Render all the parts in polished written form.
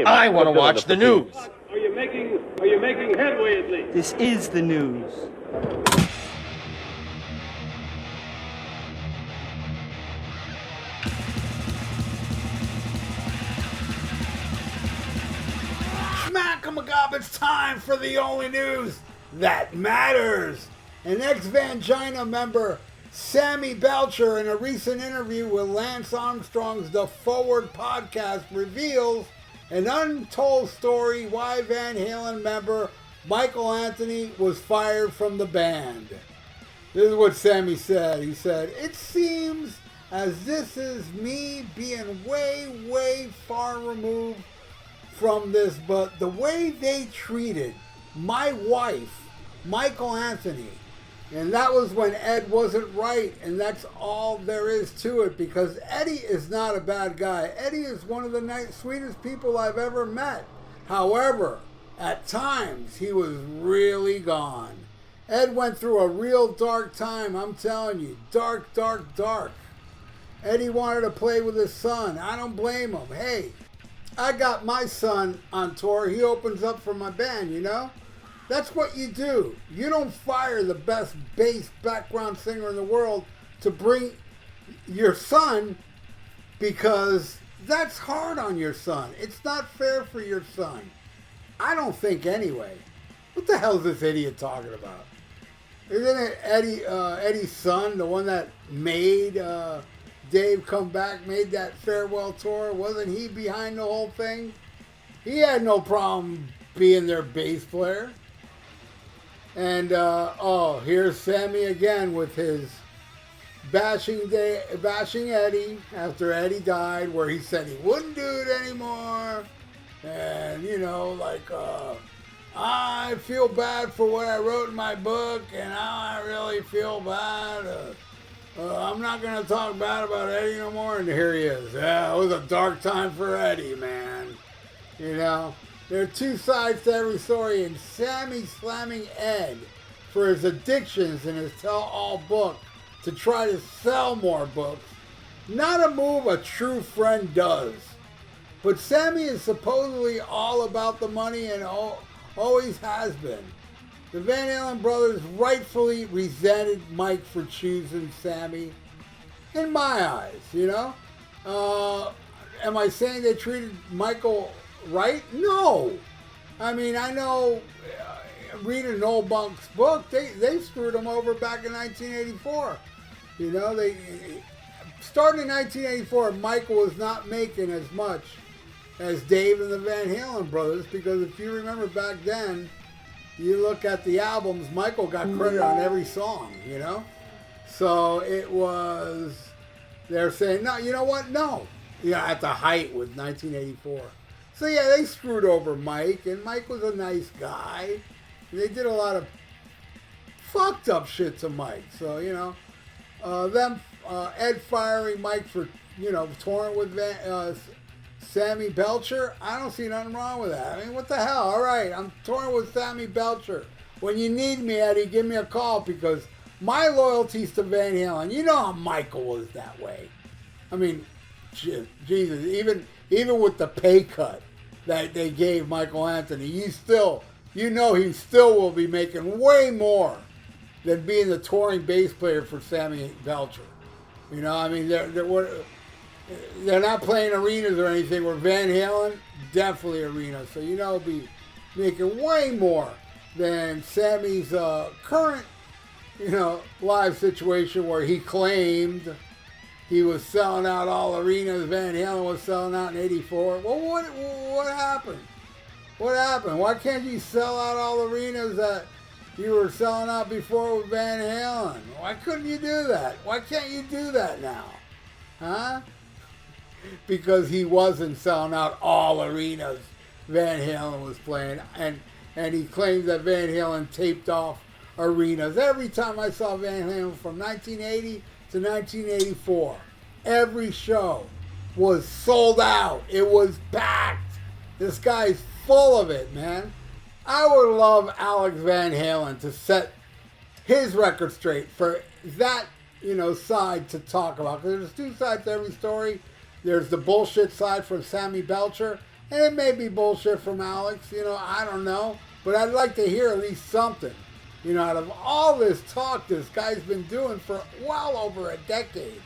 him. I want to watch the news. Are you making headway at least? This is the news. Schmack-a-magob, it's time for the only news that matters. An ex-Vangina member, Sammy Belcher, in a recent interview with Lance Armstrong's The Forward podcast, reveals an untold story why Van Halen member Michael Anthony was fired from the band. This is what Sammy said. He said, "It seems as this is me being way far removed from this, but the way they treated my wife, Michael Anthony," and that was when Ed wasn't right, and that's all there is to it, because Eddie is not a bad guy. Eddie is one of the sweetest people I've ever met. However, at times, he was really gone. Ed went through a real dark time, I'm telling you. Dark. Eddie wanted to play with his son. I don't blame him. Hey, I got my son on tour. He opens up for my band, you know? That's what you do. You don't fire the best bass background singer in the world to bring your son, because that's hard on your son. It's not fair for your son. I don't think anyway. What the hell is this idiot talking about? Isn't it Eddie's son, the one that made Dave come back, made that farewell tour? Wasn't he behind the whole thing? He had no problem being their bass player. And, here's Sammy again with his bashing Eddie after Eddie died, where he said he wouldn't do it anymore. And, I feel bad for what I wrote in my book, and I really feel bad. I'm not going to talk bad about Eddie no more. And here he is. Yeah, it was a dark time for Eddie, man. You know? There are two sides to every story, and Sammy slamming Ed for his addictions in his tell-all book to try to sell more books. Not a move a true friend does. But Sammy is supposedly all about the money and always has been. The Van Halen brothers rightfully resented Mike for choosing Sammy, in my eyes, you know? Am I saying they treated Michael right? No. I mean, I know, reading Noel Bunk's book, they screwed him over back in 1984. You know, starting in 1984, Michael was not making as much as Dave and the Van Halen brothers, because if you remember back then, you look at the albums, Michael got credit on every song, you know? So it was, they're saying, no, you know what? No. Yeah, at the height with 1984. So yeah, they screwed over Mike, and Mike was a nice guy. They did a lot of fucked up shit to Mike. So, you know, Ed firing Mike for, you know, touring with Sammy Belcher, I don't see nothing wrong with that. I mean, what the hell? All right, I'm touring with Sammy Belcher. When you need me, Eddie, give me a call, because my loyalty's to Van Halen. You know how Michael was that way. I mean, Jesus, even with the pay cut that they gave Michael Anthony, he still will be making way more than being the touring bass player for Sammy Belcher. You know, I mean, they're not playing arenas or anything. Where Van Halen, definitely arenas. So, you know, he'll be making way more than Sammy's current, you know, live situation, where he claimed he was selling out all arenas. Van Halen was selling out in '84. Well, what happened? What happened? Why can't you sell out all arenas that you were selling out before with Van Halen? Why couldn't you do that? Why can't you do that now? Huh? Because he wasn't selling out all arenas Van Halen was playing, and he claimed that Van Halen taped off arenas. Every time I saw Van Halen from 1980 to 1984, every show was sold out. It was packed. This guy's full of it, man. I would love Alex Van Halen to set his record straight for that, you know, side to talk about. Because there's two sides to every story. There's the bullshit side from Sammy Belcher, And it may be bullshit from Alex, I don't know. But I'd like to hear at least something. Out of all this talk this guy's been doing for well over a decade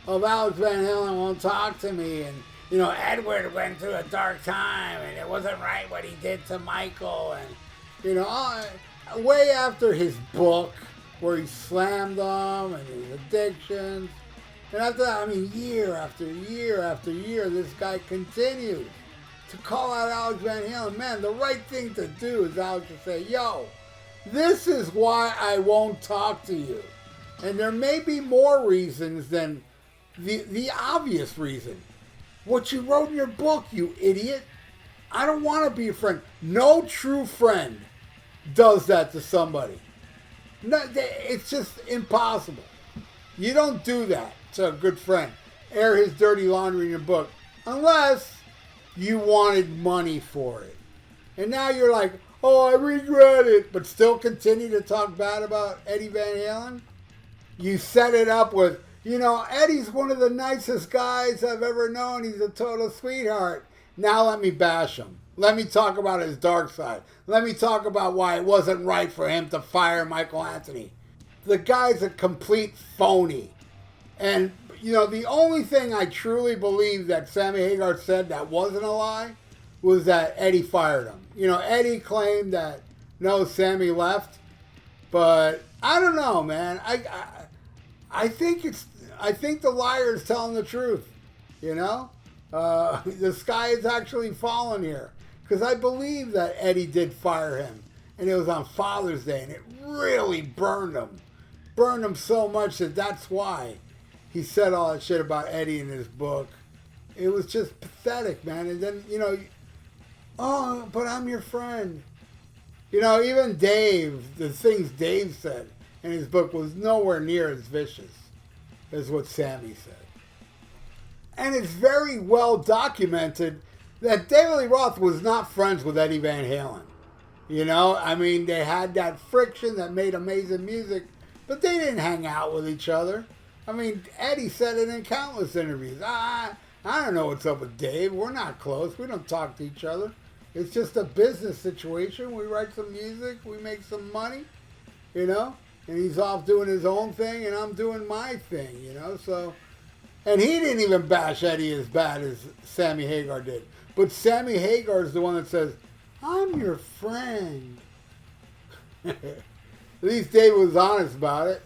of Alex Van Halen won't talk to me, and, Edward went through a dark time, and it wasn't right what he did to Michael, and, way after his book, where he slammed them, and his addictions, and after that, year after year after year, this guy continues to call out Alex Van Halen. Man, the right thing to do is Alex to say, yo, this is why I won't talk to you. And there may be more reasons than the obvious reason. What you wrote in your book, you idiot. I don't want to be a friend. No true friend does that to somebody. No, it's just impossible. You don't do that to a good friend. Air his dirty laundry in your book. Unless you wanted money for it. And now you're like, oh, I regret it, but still continue to talk bad about Eddie Van Halen? You set it up with, Eddie's one of the nicest guys I've ever known. He's a total sweetheart. Now let me bash him. Let me talk about his dark side. Let me talk about why it wasn't right for him to fire Michael Anthony. The guy's a complete phony. And, the only thing I truly believe that Sammy Hagar said that wasn't a lie was that Eddie fired him. Eddie claimed that, no, Sammy left. But I don't know, man. I think the liar is telling the truth, The sky is actually falling here. Because I believe that Eddie did fire him. And it was on Father's Day. And it really burned him. Burned him so much that that's why he said all that shit about Eddie in his book. It was just pathetic, man. And then, oh, but I'm your friend. Even Dave, the things Dave said in his book was nowhere near as vicious as what Sammy said. And it's very well documented that David Lee Roth was not friends with Eddie Van Halen. They had that friction that made amazing music, but they didn't hang out with each other. Eddie said it in countless interviews. I don't know what's up with Dave. We're not close. We don't talk to each other. It's just a business situation. We write some music. We make some money, and he's off doing his own thing, and I'm doing my thing, So, and he didn't even bash Eddie as bad as Sammy Hagar did. But Sammy Hagar is the one that says, I'm your friend. At least Dave was honest about it,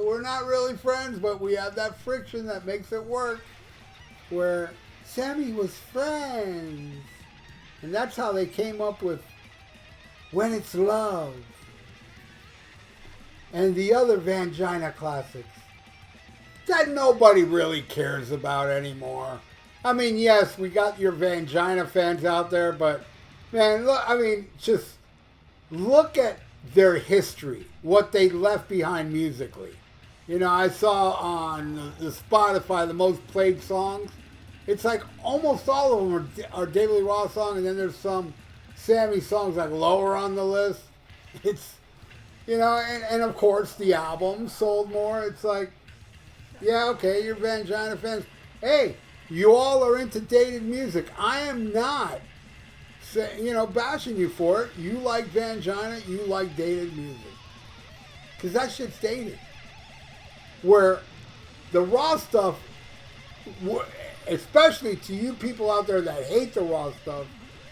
we're not really friends, but we have that friction that makes it work. Where Sammy was friends. And that's how they came up with When It's Love. And the other Vangina classics. That nobody really cares about anymore. Yes, we got your Vangina fans out there, but, man, look, just look at their history. What they left behind musically. I saw on the Spotify the most played songs. It's like almost all of them are David Lee Roth songs, and then there's some Sammy songs like lower on the list. It's, and of course the album sold more. It's like, yeah, okay, you're Vangina fans. Hey, you all are into dated music. I am not, bashing you for it. You like Vangina, you like dated music. Because that shit's dated. Where the raw stuff, especially to you people out there that hate the raw stuff,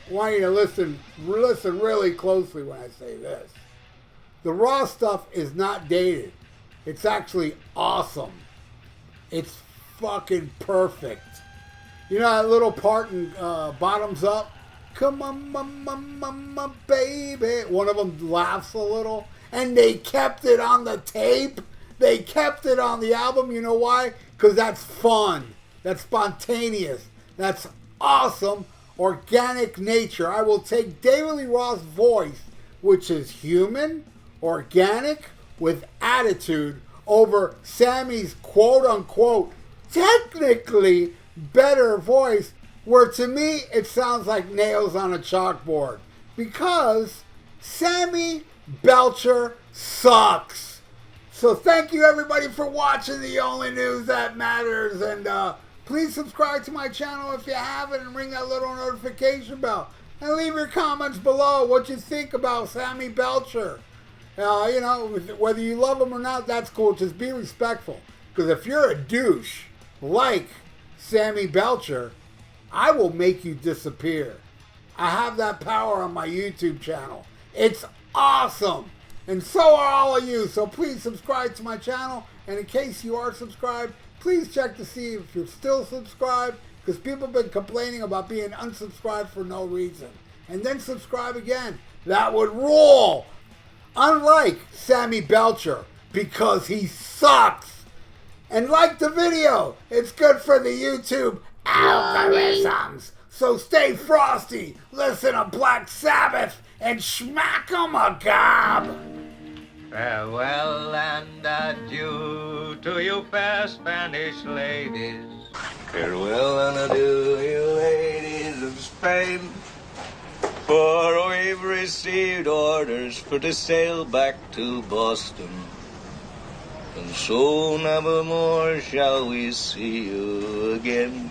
I want you to listen really closely when I say this. The raw stuff is not dated. It's actually awesome. It's fucking perfect. That little part in Bottoms Up? Come on, mama, baby. One of them laughs a little. And they kept it on the tape. They kept it on the album. You know why? Because that's fun. That's spontaneous. That's awesome. Organic nature. I will take David Lee Roth's voice, which is human, organic, with attitude, over Sammy's quote-unquote technically better voice, where to me it sounds like nails on a chalkboard. Because Sammy Belcher sucks. So thank you everybody for watching The Only News That Matters, and Please subscribe to my channel if you haven't and ring that little notification bell. And leave your comments below what you think about Sammy Belcher. You know, whether you love him or not, that's cool. Just be respectful. Because if you're a douche like Sammy Belcher, I will make you disappear. I have that power on my YouTube channel. It's awesome. And so are all of you. So please subscribe to my channel. And in case you are subscribed, please check to see if you're still subscribed. Because people have been complaining about being unsubscribed for no reason. And then subscribe again. That would rule. Unlike Sammy Belcher. Because he sucks. And like the video. It's good for the YouTube algorithms. So stay frosty. Listen to Black Sabbath. And smack 'em a gob. Farewell and adieu to you fair Spanish ladies. Farewell and adieu, you ladies of Spain. For we've received orders for to sail back to Boston. And so never more shall we see you again.